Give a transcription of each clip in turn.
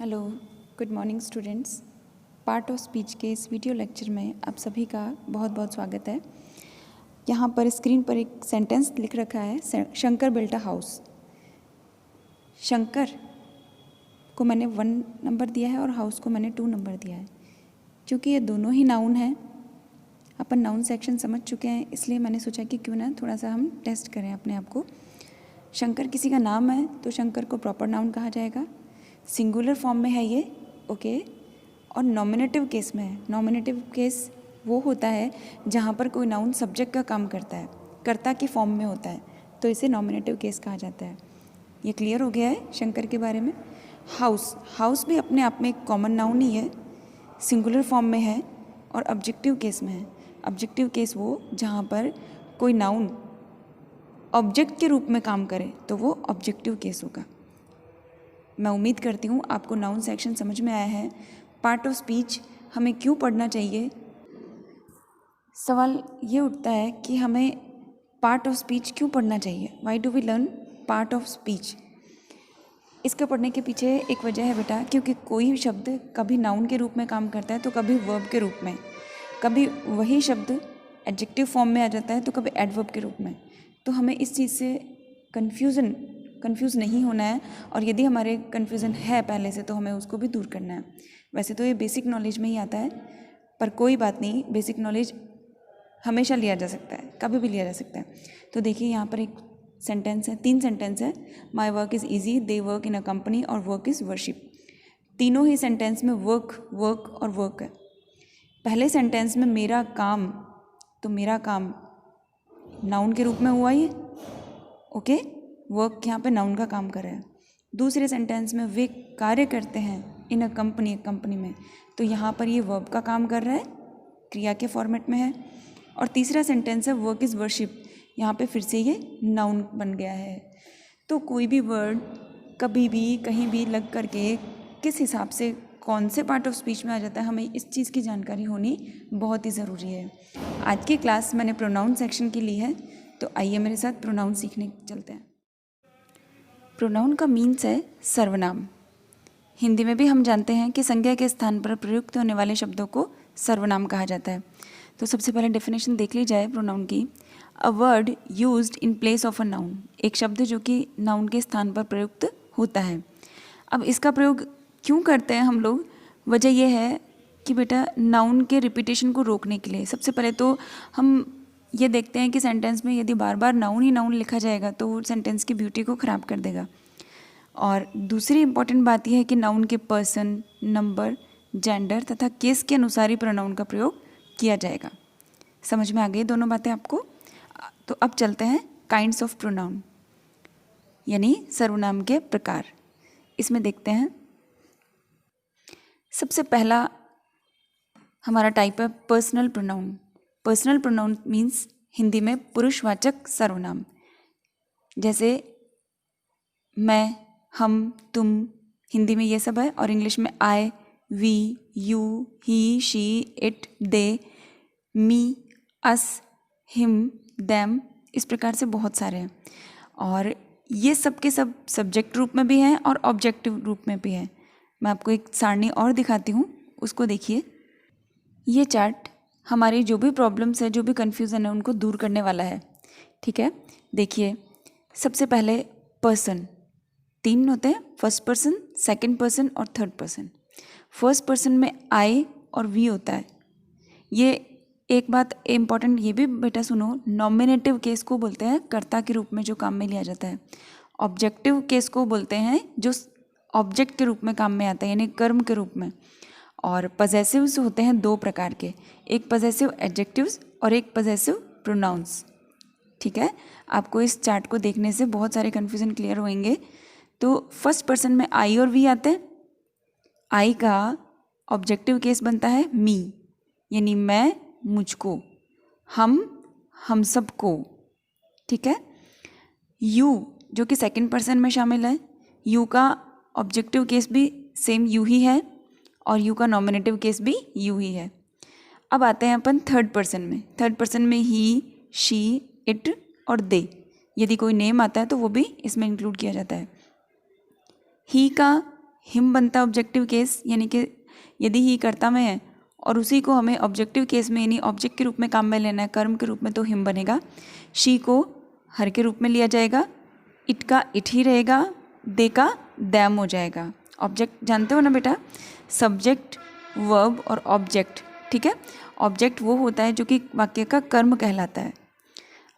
Hello, good morning students. Part of speech के इस video lecture में आप सभी का बहुत बहुत स्वागत है। यहाँ पर स्क्रीन पर एक सेंटेंस लिख रखा है, Shankar built a house. Shankar को मैंने 1 नंबर दिया है और हाउस को मैंने 2 नंबर दिया है। क्योंकि ये दोनों ही नाउन हैं, अपन नाउन सेक्शन समझ चुके हैं, इसलिए मैंने सोचा कि क्यों ना थोड़ा सा हम टेस्ट करें अपने आप को। शंकर किसी का नाम है तो शंकर को प्रॉपर नाउन कहा जाएगा। सिंगुलर फॉर्म में है ये, ओके। और नॉमिनेटिव केस में है। नॉमिनेटिव केस वो होता है जहाँ पर कोई नाउन सब्जेक्ट का काम करता है, कर्ता की फॉर्म में होता है, तो इसे नॉमिनेटिव केस कहा जाता है। ये क्लियर हो गया है शंकर के बारे में। हाउस भी अपने आप में एक कॉमन नाउन ही है, सिंगुलर फॉर्म में है और ऑब्जेक्टिव केस में है। ऑब्जेक्टिव केस वो जहाँ पर कोई नाउन ऑब्जेक्ट के रूप में काम करे तो वो ऑब्जेक्टिव केस होगा। मैं उम्मीद करती हूँ आपको नाउन सेक्शन समझ में आया है। पार्ट ऑफ स्पीच हमें क्यों पढ़ना चाहिए? सवाल ये उठता है कि हमें पार्ट ऑफ स्पीच क्यों पढ़ना चाहिए? Why do we learn part of speech? इसके पढ़ने के पीछे एक वजह है बेटा, क्योंकि कोई शब्द कभी नाउन के रूप में काम करता है तो कभी वर्ब के रूप में, कभी वही शब्द एडजेक्टिव फॉर्म में आ जाता है तो कभी एडवर्ब के रूप में। तो हमें इस चीज़ से कंफ्यूज नहीं होना है, और यदि हमारे कन्फ्यूज़न है पहले से तो हमें उसको भी दूर करना है। वैसे तो ये बेसिक नॉलेज में ही आता है, पर कोई बात नहीं, बेसिक नॉलेज हमेशा लिया जा सकता है, कभी भी लिया जा सकता है। तो देखिए यहाँ पर एक सेंटेंस है, 3 सेंटेंस है। My work is easy, they work in a company और वर्क इज़ वर्शिप। तीनों ही सेंटेंस में वर्क और वर्क है। पहले सेंटेंस में मेरा काम, तो मेरा काम नाउन के रूप में हुआ ये, ओके। वर्क यहाँ पे नाउन का काम कर रहा है। दूसरे सेंटेंस में वे कार्य करते हैं इन अ कंपनी, कंपनी में, तो यहाँ पर ये वर्ब का काम कर रहा है, क्रिया के फॉर्मेट में है। और तीसरा सेंटेंस है वर्क इज़ वर्शिप, यहाँ पे फिर से ये नाउन बन गया है। तो कोई भी वर्ड कभी भी कहीं भी लग करके किस हिसाब से कौन से पार्ट ऑफ स्पीच में आ जाता है, हमें इस चीज़ की जानकारी होनी बहुत ही ज़रूरी है। आज की क्लास मैंने प्रोनाउन सेक्शन की ली है, तो आइए मेरे साथ प्रोनाउन सीखने चलते हैं। प्रोनाउन का मीन्स है सर्वनाम। हिंदी में भी हम जानते हैं कि संज्ञा के स्थान पर प्रयुक्त होने वाले शब्दों को सर्वनाम कहा जाता है। तो सबसे पहले डेफिनेशन देख ली जाए प्रोनाउन की। A word used in place of a noun, एक शब्द जो कि नाउन के स्थान पर प्रयुक्त होता है। अब इसका प्रयोग क्यों करते हैं हम लोग? वजह यह है कि बेटा नाउन के रिपीटेशन को रोकने के लिए। सबसे पहले तो हम ये देखते हैं कि सेंटेंस में यदि बार बार नाउन ही नाउन लिखा जाएगा तो वो सेंटेंस की ब्यूटी को ख़राब कर देगा। और दूसरी इम्पॉर्टेंट बात यह है कि नाउन के पर्सन, नंबर, जेंडर तथा केस के अनुसार ही प्रोनाउन का प्रयोग किया जाएगा। समझ में आ गई दोनों बातें आपको? तो अब चलते हैं काइंड्स ऑफ प्रोनाउन, यानी सर्वनाम के प्रकार। इसमें देखते हैं, सबसे पहला हमारा टाइप है personal pronoun. Personal pronoun means Hindi में पुरुषवाचक सर्वनाम, जैसे मैं, हम, तुम, हिंदी में ये सब है, और इंग्लिश में I, we, you, he, she, it, they, me, us, him, them, इस प्रकार से बहुत सारे हैं। और ये सब के सब सब्जेक्ट रूप में भी हैं और ऑब्जेक्टिव रूप में भी हैं। मैं आपको एक सारणी और दिखाती हूँ, उसको देखिए। ये चार्ट हमारी जो भी प्रॉब्लम्स है, जो भी कन्फ्यूज़न है, उनको दूर करने वाला है, ठीक है। देखिए, सबसे पहले पर्सन, 3 होते हैं, फर्स्ट पर्सन, सेकंड पर्सन और थर्ड पर्सन। फर्स्ट पर्सन में आई और वी होता है। ये एक बात इम्पॉर्टेंट ये भी बेटा सुनो, नॉमिनेटिव केस को बोलते हैं कर्ता के रूप में जो काम में लिया जाता है। ऑब्जेक्टिव केस को बोलते हैं जो ऑब्जेक्ट के रूप में काम में आता है, यानी कर्म के रूप में। और पजेसिव्स होते हैं 2 प्रकार के, एक पजेसिव एडजेक्टिव्स और एक पजेसिव प्रोनाउंस, ठीक है। आपको इस चार्ट को देखने से बहुत सारे कन्फ्यूज़न क्लियर होंगे। तो फर्स्ट पर्सन में आई और वी आते हैं। आई का ऑब्जेक्टिव केस बनता है मी, यानी मैं, मुझको, हम सबको, ठीक है। यू जो कि सेकंड पर्सन में शामिल है, यू का ऑब्जेक्टिव केस भी सेम यू ही है और यू का नॉमिनेटिव केस भी यू ही है। अब आते हैं अपन थर्ड पर्सन में। थर्ड पर्सन में ही, शी, इट और दे, यदि कोई नेम आता है तो वो भी इसमें इंक्लूड किया जाता है। ही का हिम बनता है ऑब्जेक्टिव केस, यानी कि यदि ही कर्ता में है और उसी को हमें ऑब्जेक्टिव केस में यानी ऑब्जेक्ट के रूप में काम में लेना है, कर्म के रूप में, तो हिम बनेगा। शी को हर के रूप में लिया जाएगा, इट का इट ही रहेगा, दे का दैम हो जाएगा। ऑब्जेक्ट जानते हो ना बेटा, सब्जेक्ट, वर्ब और ऑब्जेक्ट, ठीक है। ऑब्जेक्ट वो होता है जो कि वाक्य का कर्म कहलाता है।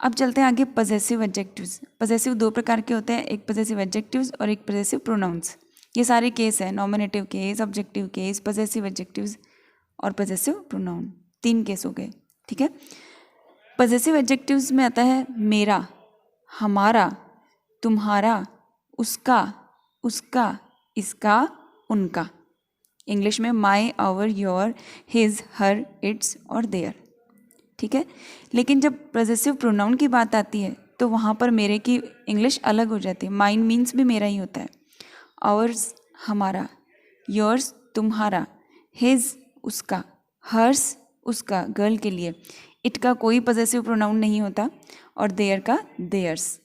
अब चलते हैं आगे, पजेसिव एडजेक्टिव्स। पजेसिव दो प्रकार के होते हैं, एक पजेसिव एडजेक्टिव्स और एक पजेसिव प्रोनाउंस। ये सारे केस हैं, nominative case, objective case, possessive adjectives और पजेसिव प्रोनाउन, 3 केस हो गए, ठीक है। पजेसिव एडजेक्टिव्स में आता है मेरा, हमारा, तुम्हारा, उसका, उसका, इसका, उनका। इंग्लिश में my, our, your, his, her, its और देयर, ठीक है। लेकिन जब पजेसिव प्रोनाउन की बात आती है तो वहाँ पर मेरे की इंग्लिश अलग हो जाती है। माइन मीन्स भी मेरा ही होता है, आवर्स हमारा, योर्स तुम्हारा, हिज उसका, हर्स उसका गर्ल के लिए, इट का कोई पजेसिव प्रोनाउन नहीं होता और देयर का देयर्स।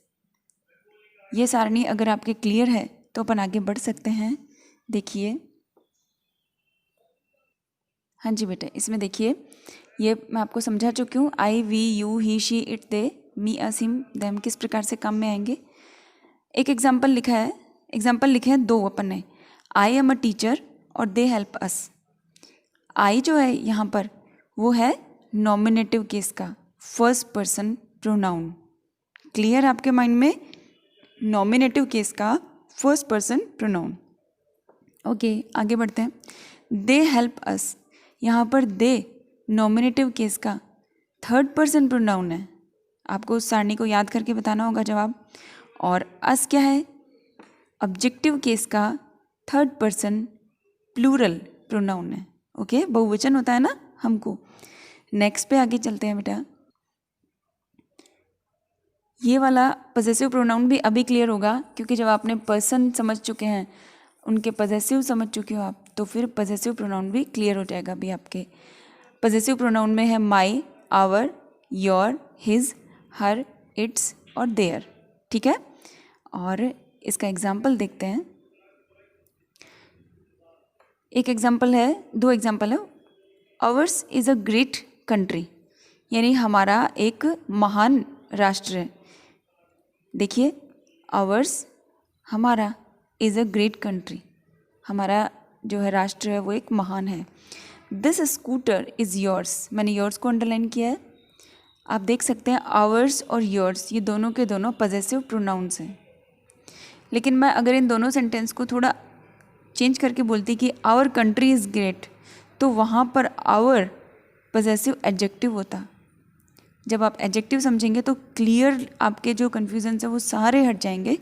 ये सारणी अगर आपके क्लियर है तो अपन आगे बढ़ सकते हैं। देखिए, हाँ जी बेटा, इसमें देखिए ये मैं आपको समझा चुकी हूँ। I, we, you, he, she, it, they, me, us, him, them किस प्रकार से काम में आएंगे। एक एग्जाम्पल लिखा है, एग्जाम्पल लिखे हैं 2 अपन ने, आई एम अ टीचर और दे हेल्प अस। आई जो है यहाँ पर वो है नॉमिनेटिव केस का फर्स्ट पर्सन प्रोनाउन। क्लियर आपके माइंड में, नॉमिनेटिव केस का फर्स्ट पर्सन प्रोनाउन। ओके, आगे बढ़ते हैं। दे हेल्प अस, यहाँ पर दे नॉमिनेटिव केस का थर्ड पर्सन प्रोनाउन है। आपको उस सारणी को याद करके बताना होगा जवाब। और अस क्या है, ऑब्जेक्टिव केस का थर्ड पर्सन प्लूरल प्रोनाउन है। ओके, बहुवचन होता है ना हमको। नेक्स्ट पे आगे चलते हैं बेटा। ये वाला पजेसिव प्रोनाउन भी अभी क्लियर होगा, क्योंकि जब आपने पर्सन समझ चुके हैं, उनके पजेसिव समझ चुके हो आप, तो फिर पजेसिव प्रोनाउन भी क्लियर हो जाएगा अभी आपके। पजेसिव प्रोनाउन में है my, our, your, his, her, its और देयर, ठीक है। और इसका एग्जाम्पल देखते हैं। एक एग्जाम्पल है, 2 एग्जाम्पल है। Hours is a great country, यानी हमारा एक महान राष्ट्र है। देखिए, आवर्स हमारा, इज़ अ ग्रेट कंट्री, हमारा जो है राष्ट्र है वो एक महान है। दिस स्कूटर इज़ योर्स, मैंने योर्स को अंडरलाइन किया है। आप देख सकते हैं आवर्स और योर्स ये दोनों के दोनों पजेसिव प्रोनाउंस हैं। लेकिन मैं अगर इन दोनों सेंटेंस को थोड़ा चेंज करके बोलती कि आवर कंट्री इज़ ग्रेट, तो वहाँ पर आवर पजेसिव एडजेक्टिव होता। जब आप एडजेक्टिव समझेंगे तो क्लियर आपके जो कन्फ्यूजन है वो सारे हट जाएंगे।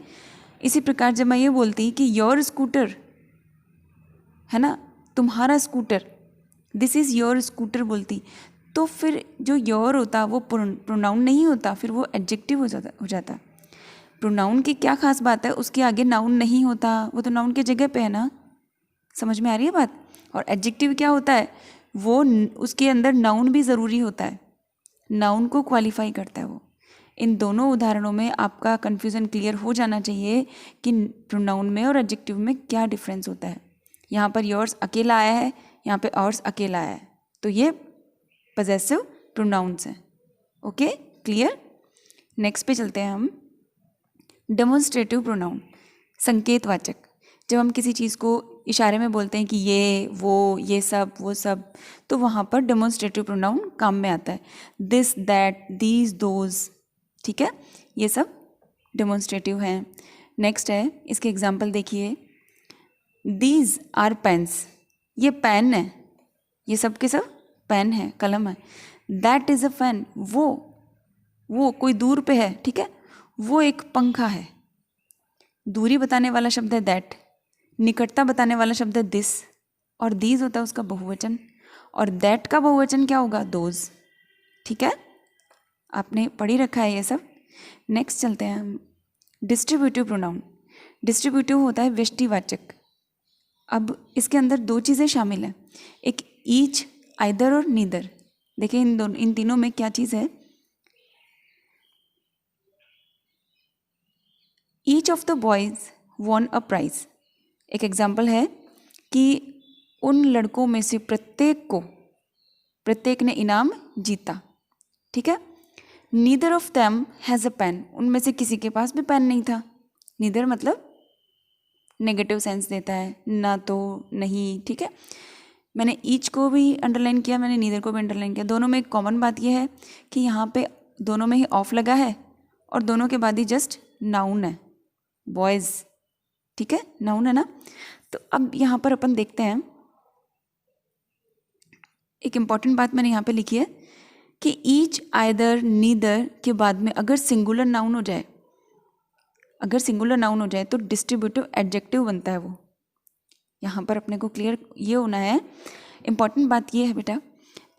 इसी प्रकार जब मैं ये बोलती कि योर स्कूटर है ना, तुम्हारा scooter, this is your scooter बोलती, तो फिर जो योर होता वो प्रोनाउन नहीं होता, फिर वो एडजेक्टिव हो जाता। प्रोनाउन की क्या खास बात है, उसके आगे नाउन नहीं होता, वो तो नाउन की जगह पे है ना। समझ में आ रही है बात। और एडजेक्टिव क्या होता है, वो उसके अंदर नाउन भी ज़रूरी होता है, नाउन को क्वालिफाई करता है वो। इन दोनों उदाहरणों में आपका कन्फ्यूज़न क्लियर हो जाना चाहिए कि प्रोनाउन में और एडजेक्टिव में क्या डिफरेंस होता है। यहाँ पर योर्स अकेला आया है, यहाँ पे आवर्स अकेला आया है, तो ये पजेसिव प्रोनाउंस हैं। Okay, clear. नेक्स्ट पे चलते हैं हम। डेमोन्स्ट्रेटिव प्रोनाउन, संकेतवाचक। जब हम किसी चीज़ को इशारे में बोलते हैं कि ये, वो, ये सब, वो सब, तो वहाँ पर डेमोन्स्ट्रेटिव प्रोनाउन काम में आता है। दिस, दैट, दीज, दोज, ठीक है, ये सब डेमोन्स्ट्रेटिव हैं। नेक्स्ट है, इसके एग्जाम्पल देखिए। दीज आर पेन्स, ये पेन है, ये सब के सब पेन है, कलम है। दैट इज़ अ फैन, वो कोई दूर पे है, ठीक है, वो एक पंखा है। दूरी बताने वाला शब्द है दैट, निकटता बताने वाला शब्द है दिस, और दीज होता है उसका बहुवचन, और दैट का बहुवचन क्या होगा, दोज, ठीक है, आपने पढ़ी रखा है ये सब। नेक्स्ट चलते हैं हम। डिस्ट्रीब्यूटिव प्रोनाउन, डिस्ट्रीब्यूटिव होता है व्यष्टिवाचक। अब इसके अंदर 2 चीज़ें शामिल हैं, एक ईच, आइदर और नीदर। देखिए इन तीनों में क्या चीज़ है। Each of the boys won a prize, एक एग्जाम्पल है कि उन लड़कों में से प्रत्येक ने इनाम जीता, ठीक है। Neither of them has a pen, उनमें से किसी के पास भी पेन नहीं था। नीदर मतलब नेगेटिव सेंस देता है, ना तो नहीं, ठीक है। मैंने ईच को भी अंडरलाइन किया, मैंने नीदर को भी अंडरलाइन किया। दोनों में एक कॉमन बात यह है कि यहाँ पे दोनों में ही ऑफ लगा है और दोनों के बाद ही जस्ट नाउन है, बॉयज़, ठीक है, नाउन है ना। तो अब यहाँ पर अपन देखते हैं, एक इम्पॉर्टेंट बात मैंने यहाँ पे लिखी है कि ईच, आइदर, नीदर के बाद में अगर सिंगुलर नाउन हो जाए तो डिस्ट्रीब्यूटिव एडजेक्टिव बनता है वो। यहाँ पर अपने को क्लियर ये होना है, इम्पॉर्टेंट बात ये है बेटा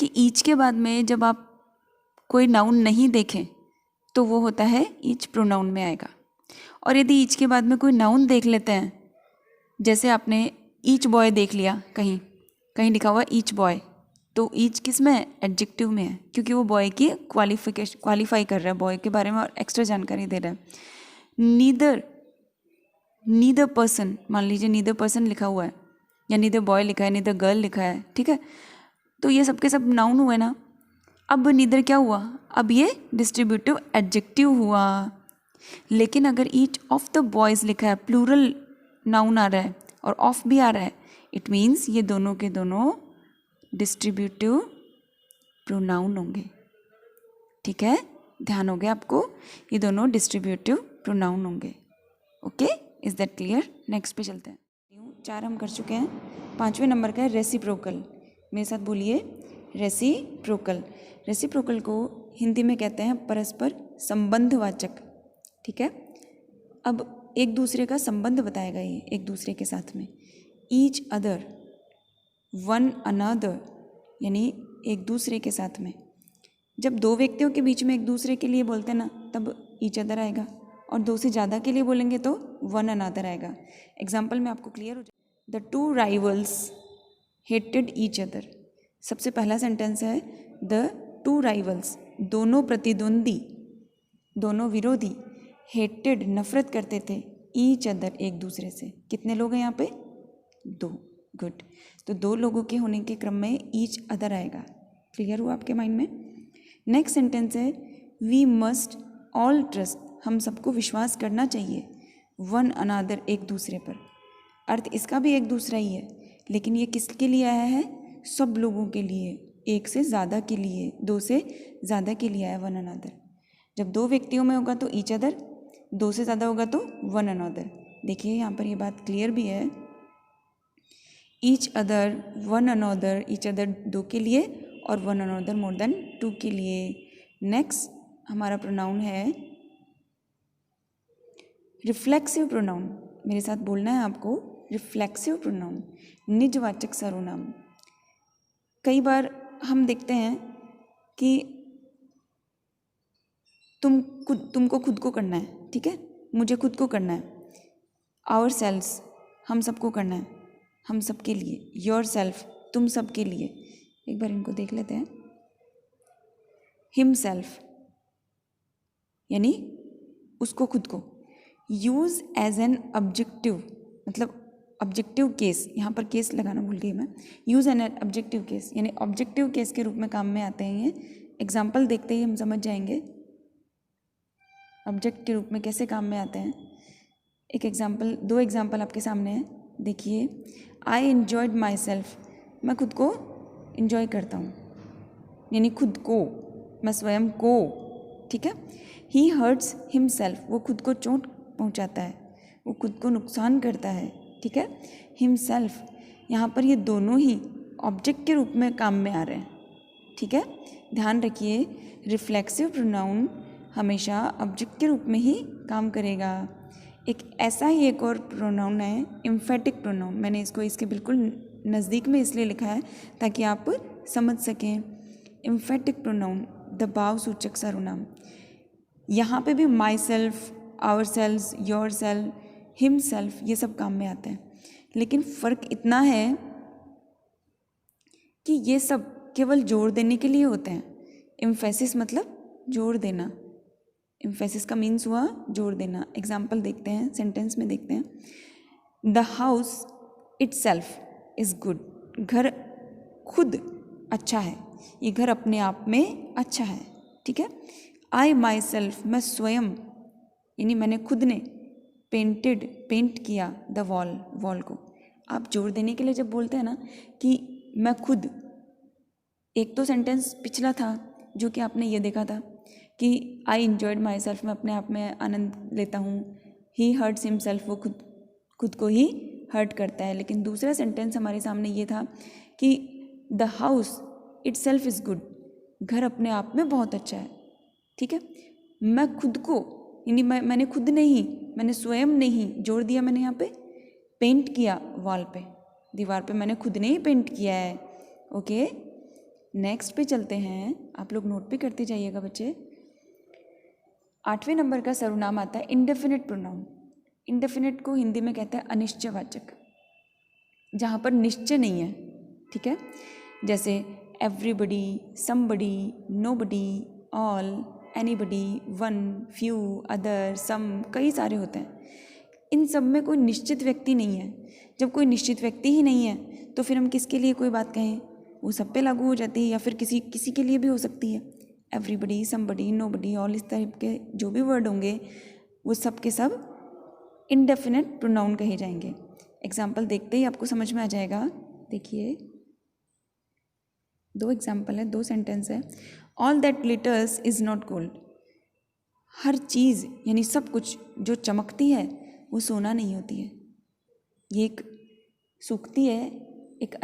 कि ईच के बाद में जब आप कोई नाउन नहीं देखें तो वो होता है ईच प्रोनाउन में आएगा। और यदि ईच के बाद में कोई नाउन देख लेते हैं, जैसे आपने ईच बॉय देख लिया, कहीं लिखा हुआ ईच बॉय, तो ईच किस में है? एडजेक्टिव में है, क्योंकि वो बॉय की क्वालिफाई कर रहा है, बॉय के बारे में और एक्स्ट्रा जानकारी दे रहा है। नीदर पर्सन, मान लीजिए नीदर पर्सन लिखा हुआ है या नीदर बॉय लिखा है, नीदर गर्ल लिखा है, ठीक है, तो ये सबके सब नाउन हुए ना। अब नीदर क्या हुआ? अब ये डिस्ट्रीब्यूटिव एडजेक्टिव हुआ। लेकिन अगर ईच ऑफ द बॉयज़ लिखा है, प्लूरल नाउन आ रहा है और ऑफ भी आ रहा है, इट मीन्स ये दोनों के दोनों डिस्ट्रीब्यूटिव प्रोनाउन होंगे, ठीक है, ध्यान हो गया आपको, ये दोनों डिस्ट्रीब्यूटिव प्रोनाउन होंगे। Okay, is that clear? Next पे चलते हैं। 4 हम कर चुके हैं, 5वें नंबर का है रेसिप्रोकल। मेरे साथ बोलिए, रेसिप्रोकल। रेसिप्रोकल को हिंदी में कहते हैं परस्पर संबंधवाचक, ठीक है। अब एक दूसरे का संबंध बताएगा ये एक दूसरे के साथ में। ईच अदर, वन अनदर, यानी एक दूसरे के साथ में। जब दो व्यक्तियों के बीच में एक दूसरे के लिए बोलते हैं ना, तब ईच अदर आएगा, और दो से ज़्यादा के लिए बोलेंगे तो वन अनदर आएगा। एग्जाम्पल में आपको क्लियर हो जाए। The 2 rivals hated each other. सबसे पहला सेंटेंस है द 2 राइवल्स, दोनों प्रतिद्वंदी, दोनों विरोधी, हेटेड नफरत करते थे, ईच अदर एक दूसरे से। कितने लोग हैं यहाँ पे? 2। गुड। तो 2 लोगों के होने के क्रम में ईच अदर आएगा। क्लियर हुआ आपके माइंड में? नेक्स्ट सेंटेंस है वी मस्ट ऑल ट्रस्ट, हम सबको विश्वास करना चाहिए, वन अनादर, एक दूसरे पर। अर्थ इसका भी एक दूसरा ही है, लेकिन ये किसके लिए आया है? सब लोगों के लिए, एक से ज़्यादा के लिए, 2 से ज़्यादा के लिए आया वन अनादर। जब 2 व्यक्तियों में होगा तो ईच अदर, 2 से ज़्यादा होगा तो वन अनादर। देखिए यहाँ पर ये बात क्लियर भी है, each other, one another, each other 2 के लिए और वन अनदर मोर देन 2 के लिए। नेक्स्ट हमारा प्रोनाउन है रिफ्लेक्सिव प्रोनाउन। मेरे साथ बोलना है आपको, रिफ्लेक्सिव प्रोनाउन, निजवाचक सर्वनाम। कई बार हम देखते हैं कि तुमको खुद को करना है, ठीक है, मुझे खुद को करना है, आवर सेल्व्स, हम सबको करना है, हम सबके लिए, योर सेल्फ, तुम सबके लिए। एक बार इनको देख लेते हैं। हिम सेल्फ यानी उसको खुद को। यूज़ एज एन ऑब्जेक्टिव, मतलब ऑब्जेक्टिव केस, यहाँ पर केस लगाना भूल गई मैं। यूज़ एन ऑब्जेक्टिव केस यानी ऑब्जेक्टिव केस के रूप में काम में आते हैं ये। एग्जाम्पल देखते ही हम समझ जाएंगे ऑब्जेक्ट के रूप में कैसे काम में आते हैं। एक एग्जाम्पल, 2 एग्जाम्पल आपके सामने हैं, देखिए। आई एन्जॉयड माई सेल्फ, मैं खुद को इन्जॉय करता हूँ, यानी खुद को, मैं स्वयं को, ठीक है। ही हर्ट्स हिमसेल्फ, वो खुद को चोट पहुँचाता है, वो खुद को नुकसान करता है, ठीक है। हिमसेल्फ, यहाँ पर ये दोनों ही ऑब्जेक्ट के रूप में काम में आ रहे हैं, ठीक है। ध्यान रखिए, रिफ्लेक्सिव प्रोनाउन हमेशा ऑब्जेक्ट के रूप में ही काम करेगा। एक ऐसा ही एक और प्रोनाउन है एम्फेटिक प्रोनाउन। मैंने इसको इसके बिल्कुल नज़दीक में इसलिए लिखा है ताकि आप समझ सकें। एम्फेटिक प्रोनाउन दबाव सूचक सर्वनाम। यहाँ पे भी myself, ourselves, yourself, himself, ये सब काम में आते हैं, लेकिन फ़र्क इतना है कि ये सब केवल जोर देने के लिए होते हैं। एम्फेसिस मतलब जोर देना, एम्फेसिस का मीन्स हुआ जोर देना। एग्जाम्पल देखते हैं, सेंटेंस में देखते हैं। The house itself is good, घर खुद अच्छा है, ये घर अपने आप में अच्छा है, ठीक है। आई माई सेल्फ, मैं स्वयं यानी मैंने खुद ने पेंट किया द वॉल को। आप जोर देने के लिए जब बोलते हैं ना कि मैं खुद, एक तो सेंटेंस पिछला था जो कि आपने ये देखा था कि आई इंजॉयड माई सेल्फ, मैं अपने आप में आनंद लेता हूँ। ही हर्ट्स हिमसेल्फ, वो खुद को ही हर्ट करता है। लेकिन दूसरा सेंटेंस हमारे सामने ये था कि the house itself is good, घर अपने आप में बहुत अच्छा है, ठीक है। मैं खुद को यानी मैंने खुद नहीं, मैंने स्वयं नहीं, जोड़ दिया मैंने यहाँ पे, पेंट किया वॉल पे, दीवार पे मैंने खुद ने ही पेंट किया है। ओके, नेक्स्ट पे चलते हैं, आप लोग नोट पे करते जाइएगा बच्चे। 8वें नंबर का सर्वनाम आता है इंडेफिनिट प्रोनाउन। इंडेफिनिट को हिंदी में कहते हैं अनिश्चयवाचक, जहाँ पर निश्चय नहीं है, ठीक है। जैसे everybody, somebody, nobody, all, anybody, one, few, other, some, कई सारे होते हैं। इन सब में कोई निश्चित व्यक्ति नहीं है। जब कोई निश्चित व्यक्ति ही नहीं है तो फिर हम किसके लिए कोई बात कहें, वो सब पे लागू हो जाती है या फिर किसी के लिए भी हो सकती है। एवरीबडी, समबडी, नोबडी, ऑल, इस टाइप के जो भी वर्ड होंगे वो सब के सब इंडेफिनिट प्रोनाउन कहे जाएंगे। एग्जाम्पल देखते ही आपको समझ में आ जाएगा। देखिए 2 एग्जाम्पल है, 2 सेंटेंस है। All that glitters is not gold, हर चीज़ यानी सब कुछ जो चमकती है वो सोना नहीं होती है। ये एक सूक्ति है, एक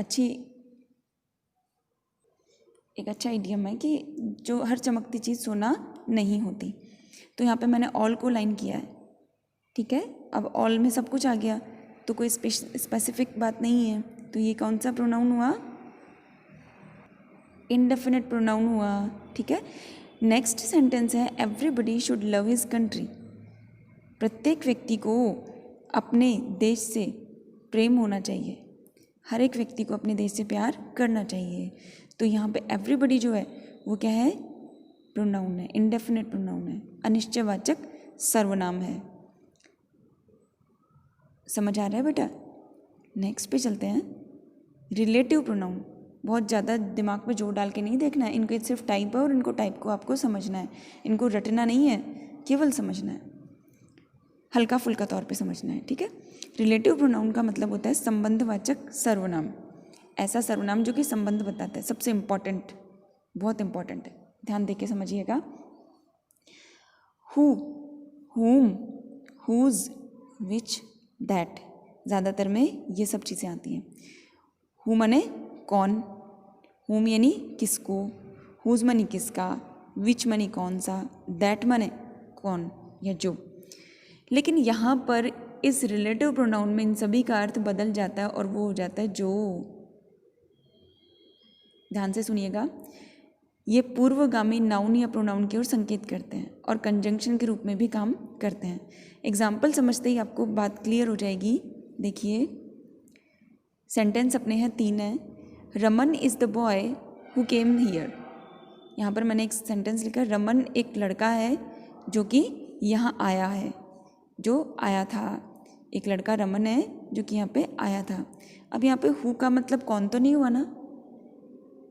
अच्छा इडियम है कि जो हर चमकती चीज़ सोना नहीं होती। तो यहाँ पे मैंने ऑल को लाइन किया है, ठीक है। अब ऑल में सब कुछ आ गया तो कोई स्पेसिफिक बात नहीं है, तो ये कौन सा प्रोनाउन हुआ, इंडेफिनिट प्रोनाउन हुआ, ठीक है। नेक्स्ट सेंटेंस है everybody should love his country, प्रत्येक व्यक्ति को अपने देश से प्रेम होना चाहिए, हर एक व्यक्ति को अपने देश से प्यार करना चाहिए। तो यहाँ पे एवरीबडी जो है वो क्या है, प्रोनाउन है, इंडेफिनिट प्रोनाउन है, अनिश्चयवाचक सर्वनाम है। समझ आ रहा है बेटा? नेक्स्ट पे चलते हैं, रिलेटिव प्रोनाउन। बहुत ज़्यादा दिमाग पे जोर डाल के नहीं देखना है, इनके सिर्फ टाइप है और इनको टाइप को आपको समझना है, इनको रटना नहीं है, केवल समझना है, हल्का फुल्का तौर पे समझना है, ठीक है। रिलेटिव प्रोनाउन का मतलब होता है संबंधवाचक सर्वनाम, ऐसा सर्वनाम जो कि संबंध बताता है। सबसे इम्पॉर्टेंट, बहुत इम्पॉर्टेंट है, ध्यान दे के समझिएगा। हु, हुम, हुज, विच, दैट, ज़्यादातर में ये सब चीज़ें आती हैं। हु माने कौन, हुम यानी किसको, हुज मानी किसका, विच मानी कौन सा, दैट माने कौन या जो। लेकिन यहाँ पर इस रिलेटिव प्रोनाउन में इन सभी का अर्थ बदल जाता है और वो हो जाता है जो। ध्यान से सुनिएगा, ये पूर्वगामी नाउन या प्रोनाउन की ओर संकेत करते हैं और कंजंक्शन के रूप में भी काम करते हैं। एग्जाम्पल समझते ही आपको बात क्लियर हो जाएगी। देखिए सेंटेंस अपने हैं 3 हैं। Raman is the boy who came here, यहाँ पर मैंने एक सेंटेंस लिखा, रमन एक लड़का है जो कि यहाँ आया है, जो आया था। एक लड़का रमन है जो कि यहाँ पे आया था। अब यहाँ पे हु का मतलब कौन तो नहीं हुआ ना,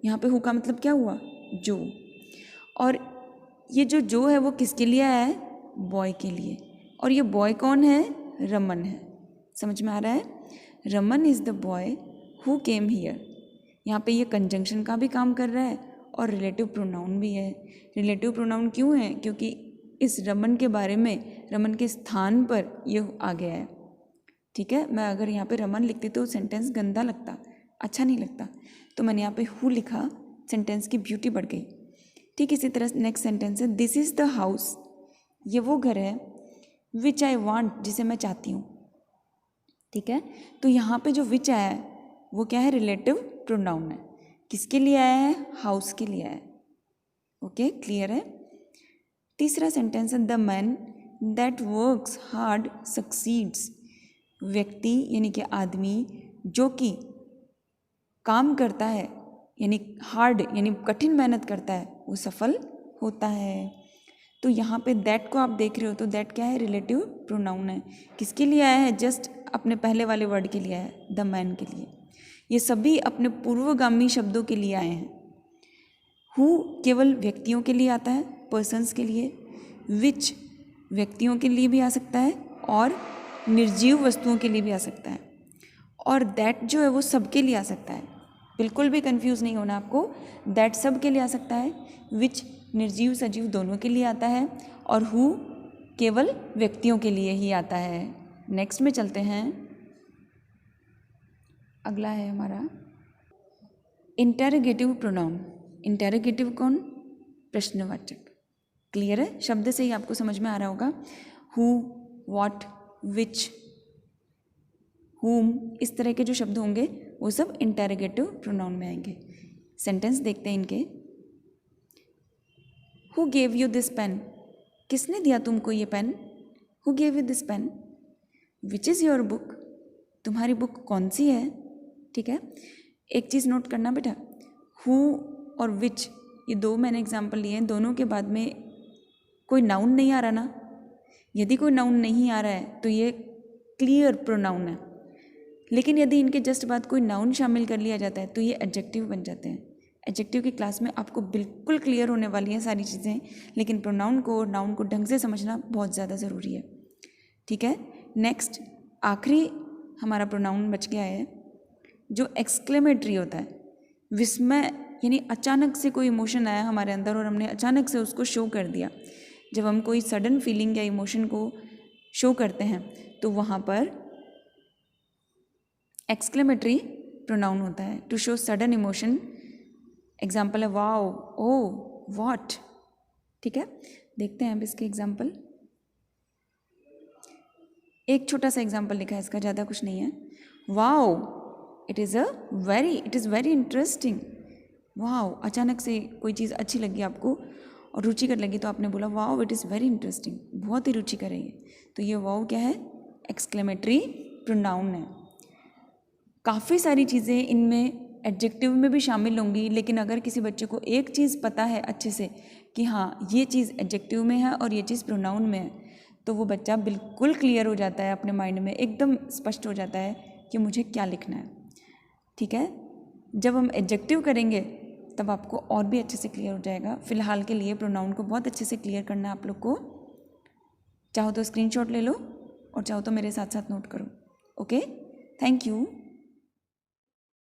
यहाँ पे हु का मतलब क्या हुआ, जो। और ये जो है वो किसके लिए आया है, बॉय के लिए। और ये बॉय कौन है, रमन है। समझ में आ रहा है? Raman is the boy who came here, यहाँ पे ये कंजंक्शन का भी काम कर रहा है और रिलेटिव प्रोनाउन भी है। रिलेटिव प्रोनाउन क्यों है, क्योंकि इस रमन के बारे में, रमन के स्थान पर ये आ गया है, ठीक है। मैं अगर यहाँ पे रमन लिखती तो सेंटेंस गंदा लगता, अच्छा नहीं लगता, तो मैंने यहाँ पे हु लिखा, सेंटेंस की ब्यूटी बढ़ गई। ठीक इसी तरह नेक्स्ट सेंटेंस है, दिस इज़ द हाउस, ये वो घर है, विच आई वांट, जिसे मैं चाहती हूँ, ठीक है। तो यहाँ पे जो विच आया है वो क्या है, रिलेटिव प्रोनाउन है। किसके लिए आया है, हाउस के लिए आया है। ओके, क्लियर है। तीसरा सेंटेंस है, the man that works hard succeeds, व्यक्ति यानी कि आदमी जो कि काम करता है, यानी हार्ड यानी कठिन मेहनत करता है, वो सफल होता है। तो यहाँ पे दैट को आप देख रहे हो तो दैट क्या है, रिलेटिव प्रोनाउन है। किसके लिए आया है, जस्ट अपने पहले वाले वर्ड के लिए आया है, द मैन के लिए। ये सभी अपने पूर्वगामी शब्दों के लिए आए हैं। हु केवल व्यक्तियों के लिए आता है, पर्सन्स के लिए। विच व्यक्तियों के लिए भी आ सकता है और निर्जीव वस्तुओं के लिए भी आ सकता है। और दैट जो है वो सबके लिए आ सकता है, बिल्कुल भी कंफ्यूज नहीं होना आपको। दैट सब के लिए आ सकता है, विच निर्जीव सजीव दोनों के लिए आता है, और हु केवल व्यक्तियों के लिए ही आता है। नेक्स्ट में चलते हैं, अगला है हमारा इंटेरोगेटिव प्रोनाउन। इंटेरोगेटिव कौन, प्रश्नवाचक। क्लियर है, शब्द से ही आपको समझ में आ रहा होगा। हु, व्हाट, विच, whom, इस तरह के जो शब्द होंगे वो सब इंटेरोगेटिव प्रोनाउन में आएंगे। सेंटेंस देखते हैं इनके। Who gave you this pen? किसने दिया तुमको ये pen? Who gave you this pen? Which is your book? तुम्हारी बुक कौन सी है? ठीक है, एक चीज़ नोट करना बेटा, who और which ये दो मैंने एग्जाम्पल लिए हैं, दोनों के बाद में कोई नाउन नहीं आ रहा ना। यदि कोई नाउन नहीं आ रहा है तो ये क्लियर प्रोनाउन है, लेकिन यदि इनके जस्ट बाद कोई नाउन शामिल कर लिया जाता है तो ये एडजेक्टिव बन जाते हैं। एडजेक्टिव की क्लास में आपको बिल्कुल क्लियर होने वाली हैं सारी चीज़ें, लेकिन प्रोनाउन को और नाउन को ढंग से समझना बहुत ज़्यादा ज़रूरी है। ठीक है, नेक्स्ट आखिरी हमारा प्रोनाउन बच गया है जो एक्सक्लेमेटरी होता है। विस्मय यानी अचानक से कोई इमोशन आया हमारे अंदर और हमने अचानक से उसको शो कर दिया। जब हम कोई सडन फीलिंग या इमोशन को शो करते हैं तो वहाँ पर एक्सक्लेमेटरी प्रोनाउन होता है, to show sudden emotion. Example है वाओ, ओ, व्हाट। ठीक है, देखते हैं अब इसके एग्जाम्पल। एक छोटा सा एग्जाम्पल लिखा है इसका, ज़्यादा कुछ नहीं है। Wow, it is very interesting. Wow, अचानक से कोई चीज़ अच्छी लगी आपको और रुचिकर लगी तो आपने बोला wow it is very interesting, बहुत ही रुचिकर है ये। तो ये वाओ क्या है, एक्सक्लेमेटरी प्रोनाउन है। काफ़ी सारी चीज़ें इनमें एडजेक्टिव में भी शामिल होंगी, लेकिन अगर किसी बच्चे को एक चीज़ पता है अच्छे से कि हाँ ये चीज़ एडजेक्टिव में है और ये चीज़ प्रोनाउन में है, तो वो बच्चा बिल्कुल क्लियर हो जाता है, अपने माइंड में एकदम स्पष्ट हो जाता है कि मुझे क्या लिखना है। ठीक है, जब हम एडजेक्टिव करेंगे तब आपको और भी अच्छे से क्लियर हो जाएगा। फ़िलहाल के लिए प्रोनाउन को बहुत अच्छे से क्लियर करना है आप लोग को। चाहो तो स्क्रीनशॉट ले लो और चाहो तो मेरे साथ साथ नोट करो। Okay, thank you.